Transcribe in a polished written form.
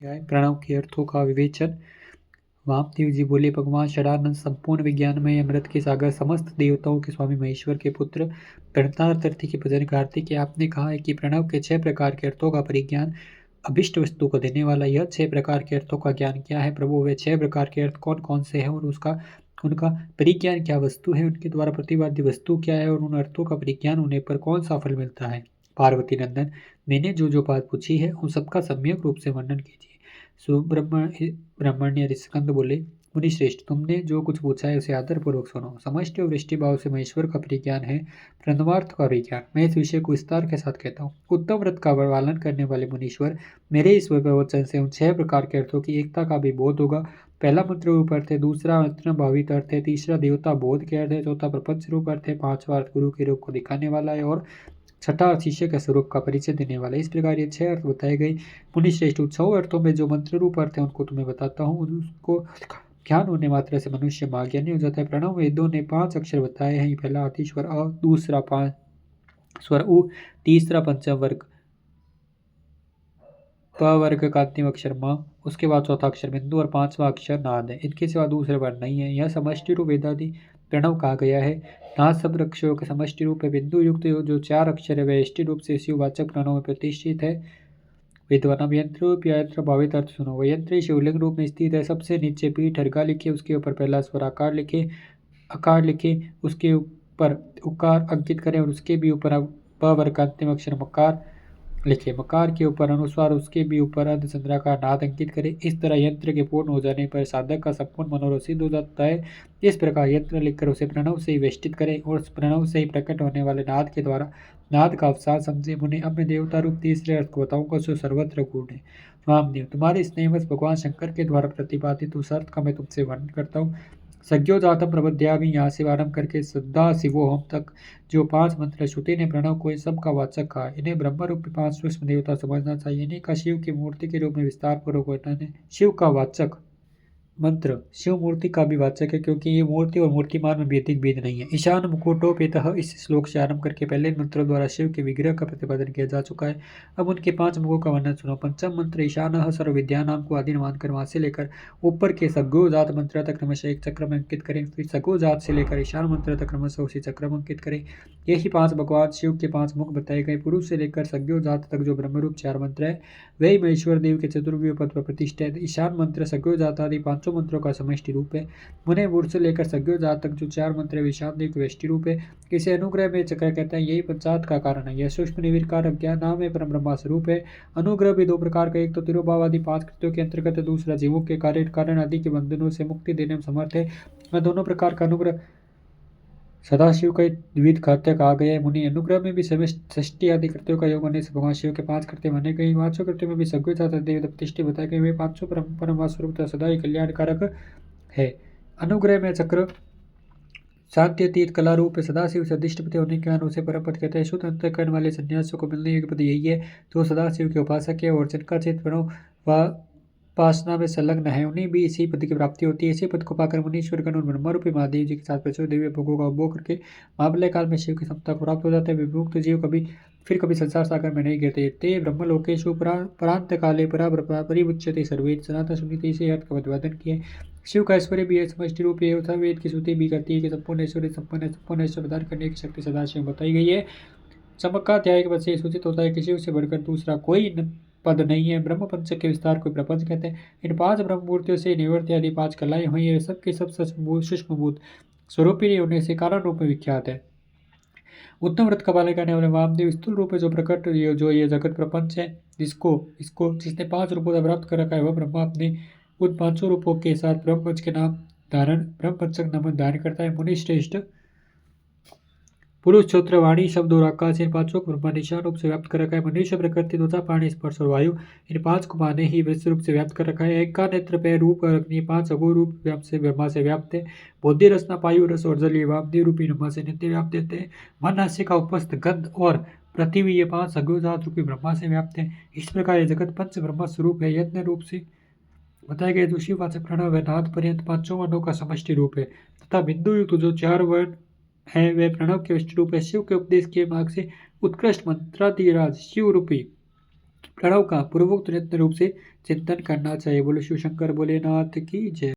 प्रणव के अर्थों का विवेचन। वामदेव जी बोले, भगवान षडानंद संपूर्ण विज्ञानमय अमृत के सागर, समस्त देवताओं के स्वामी, महेश्वर के पुत्र, प्रणतार्थी के भजन कार्तिक, आपने कहा है कि प्रणव के 6 प्रकार के अर्थों का परिज्ञान, अभिष्ट वस्तु को देने वाला। यह 6 प्रकार के अर्थों का ज्ञान क्या है प्रभु? वे 6 प्रकार के अर्थ कौन कौन से हैं और उनका परिज्ञान क्या वस्तु है? उनके द्वारा प्रतिपाद्य वस्तु क्या है और उन अर्थों का परिज्ञान होने पर कौन सा फल मिलता है? पार्वती नंदन, मैंने जो जो बात पूछी है उन सबका सम्यक रूप से वर्णन कीजिए। ब्राह्मण्य स्कंद बोले, मुनि श्रेष्ठ, तुमने जो कुछ पूछा है उसे आदरपूर्वक सुनो। समष्टि और वृष्टि भाव से महेश्वर का परिज्ञान है, प्रणवार्थ का विज्ञान। मैं इस विषय को विस्तार के साथ कहता हूँ। उत्तम व्रत का पालन करने वाले मुनीश्वर, मेरे इस प्रवचन से उन 6 प्रकार के अर्थों की एकता का भी बोध होगा। पहला मंत्र रूप अर्थ है, दूसरा मंत्र भावित अर्थ है, तीसरा देवता बोध के अर्थ है, चौथा प्रपंच रूप अर्थ है, पांचवा अर्थ गुरु के रूप को दिखाने वाला है और छठा शिष्य के स्वरूप का परिचय देने वाला। इस प्रकार ये 6 अर्थ बताए गए। मुनि श्रेष्ठ, उत्सव अर्थों में जो मंत्र रूप अर्थ है उनको तुम्हें बताता हूँ। उसको ज्ञान होने मात्र से मनुष्य महाज्ञानी हो जाता है। प्रणव वेदों ने 5 अक्षर बताए हैं। पहला आदिस्वर अ, दूसरा 5 स्वर उ, तीसरा पंचम वर्ग प वर्ग का अंतिम अक्षर म, उसके बाद चौथा अक्षर बिंदु और 5वां अक्षर नाद है। इनके सिवा दूसरे वर्ण नहीं है। यह समष्टि रूप वेदादि प्रणव कहा गया है। नाद शब्द अक्षरों का समष्टि रूप है। बिंदु युक्त जो 4 अक्षर है वह इष्टि रूप से शिववाचक प्रणव में प्रतिष्ठित है। विद्वान, यंत्र रूप या यंत्र भावित अर्थ सुनो। वह यंत्र शिवलिंग रूप में स्थित है। सबसे नीचे पीठ हरका लिखे, उसके ऊपर पहला स्वर आकार लिखे, उसके ऊपर उकार अंकित करें और उसके भी ऊपर प वर्ग का अंतिम अक्षर मकार लिखे। मकार के ऊपर अनुस्वार, उसके भी ऊपर अर्धचंद्राकार नाद अंकित करें। इस तरह यंत्र के पूर्ण हो जाने पर साधक का संपूर्ण मनोरथ सिद्ध हो जाता है। इस प्रकार यंत्र लिखकर उसे प्रणव से ही वेष्टित करें और उस प्रणव से ही प्रकट होने वाले नाद के द्वारा नाद का अवसाद समझे। मुने, अब मैं देवता रूप तीसरे अर्थ को बताऊंगा जो सर्वत्र गूढ़ है। वामदेव, तुम्हारे स्नेहवश भगवान शंकर के द्वारा प्रतिपादित उस अर्थ का मैं तुमसे वर्णन करता हूँ। सज्ञोजातम प्रबध्यामि, यहाँ से आरंभ करके सदा शिवोहम तक जो 5 मंत्र श्रुति ने प्रणव को इन सब का वाचक कहा। इन्हें ब्रह्म रूपी 5 सूक्ष्म देवता समझना चाहिए। इन्हीं का शिव की मूर्ति के रूप में विस्तार पूर्वक वर्णन है। शिव का वाचक मंत्र शिव मूर्ति का भी वाचक है, क्योंकि ये मूर्ति और मूर्तिमान में भी अधिक भेद नहीं है। ईशान मुकुटोपेतः इस श्लोक से आरंभ करके पहले मंत्रों द्वारा शिव के विग्रह का प्रतिपादन किया जा चुका है। अब उनके 5 मुखों का वर्णन सुनो। पंचम मंत्र ईशान सर्व विद्या नाम को आदि मानकर वहां से लेकर ऊपर के सग्गोजात मंत्र तक क्रमशः एक चक्र में अंकित करें। फिर सग्गोजात से लेकर ईशान मंत्र तक क्रमशः उसी चक्र में अंकित करें। यही 5 भगवान शिव के 5 मुख बताए गए। पुरुष से लेकर सग्गोजात तक जो ब्रह्मरूप 4 मंत्र है वही महेश्वर देव के चतुर्व्यूह पद पर प्रतिष्ठित है। ईशान मंत्र सग्गोजात आदि 5 मंत्रों का समष्टि रूप है। मुने, मूर्त से लेकर सज्ञोजात तक जो 4 मंत्र ईशान देव के व्यष्टि रूप है। इसे अनुग्रह में चक्र कहते हैं। यही पंचात का कारण है। यह सूक्ष्म निर्विकार अज्ञान नाम है, परम ब्रह्मा स्वरूप है। अनुग्रह भी 2 प्रकार का, एक तो तिरुभाव आदि 5 कृत्यों के अंतर्गत, दूसरा जीवों के कार्य कारण आदि के बंधनों से मुक्ति देने में समर्थ है। वह दोनों प्रकार का अनुग्रह सदाशिव का द्विध खात्य कहा गया है। मुनि, अनुग्रह में भी षष्टि आदि कृत्यों का योग होने से भगवान शिव के 5 कृत्य माने गए। 5 कृत्यों में भी सज्ञोजात देव प्रतिष्ठित बताए गए। वे 5 परम स्वरूप सदा ही कल्याणकारक है। अनुग्रह में चक्र शांत्यतीत कला रूप सदाशिव से अधिष्ठपति होने के कारण उसे परम पद कहते हैं। शुद्ध अंतःकरण वाले सन्यासियों को मिलने योग्य पद यही है जो सदाशिव के उपासक है और जिनका चित्त प्रणव व उपासना में संलग्न है, उन्हें भी इसी पद की प्राप्ति होती है। इसी पद को पाकर मुनीश्वर गण और ब्रह्मा रूपी महादेव जी के साथ प्रचुर दिव्य भोगों का उपभोग करके महाप्रलय काल में शिव की समता को प्राप्त हो जाते हैं। विमुक्त जीव कभी संसार सागर में नहीं गिरते। ते ब्रह्मलोकेषु परांत काले परिमुच्यते सर्वे। सनातन स्मृति से अर्थ का प्रतिपादन किए। शिव का ऐश्वर्य भी है समष्टि रूप है तथा वेद की श्रुति भी करती है कि संपूर्ण ऐश्वर्य संपूर्ण ऐश्वर्य प्रदान करने की शक्ति सदाशिव बताई गई है। चमत्काध्याय के पद से सूचित होता है कि शिव से बढ़कर दूसरा कोई पद नहीं है। ब्रह्म पंचक के विस्तार को प्रपंच कहते हैं। इन 5 ब्रह्म मूर्तियों से निवृत्ति आदि 5 कलाएं हुई है। सबके सब सूक्ष्मभूत स्वरूपी होने से कारण रूप में विख्यात है। उत्तम व्रत का पालन करने वाले वामदेव स्थूल रूप है जो प्रकट जो ये जगत प्रपंच है, जिसने 5 रूपों का प्राप्त कर रखा है, वह ब्रह्मा अपने उन 5 रूपों के साथ ब्रह्मपंच के नाम ब्रह्मपंचक नाम धारण करता है। मुनि श्रेष्ठ, पुरुष क्षोत्र वाणी शब्द और आकाश इन 5 को ब्रह्मा निशान रूप से व्याप्त कर रखा है। मनुष्य प्रकृति त्वचा प्राणी स्पर्श और वायु इन 5 को माने ही वृत्त रूप से व्याप्त कर रखा है। एक का नेत्र पैर रूप और अग्नि 5 अगो रूप व्याप्त से ब्रह्मा से व्याप्त है। बुद्धि रसना पायु रस और जल ये वामदेव रूपी ब्रह्मा से नित्य व्याप्त देते हैं। मन नासिका उपस्थ गंध और पृथ्वी ये 5 अग्निजात रूपी ब्रह्मा से व्याप्त है। इस प्रकार ये जगत पंच ब्रह्म स्वरूप है। यज्ञ रूप से बताए गए जो शिववाचक प्रणव व नाद पर्यंत 5 वर्णों का समष्टि रूप है तथा बिंदु युक्त जो 4 वर्ण है वे प्रणव के विष्ट रूप है। शिव के उपदेश के मार्ग से उत्कृष्ट मंत्राधिराज शिव रूपी प्रणव का पूर्वोक्त नित्य रूप से चिंतन करना चाहिए। बोलो शिव शंकर भोलेनाथ की जय।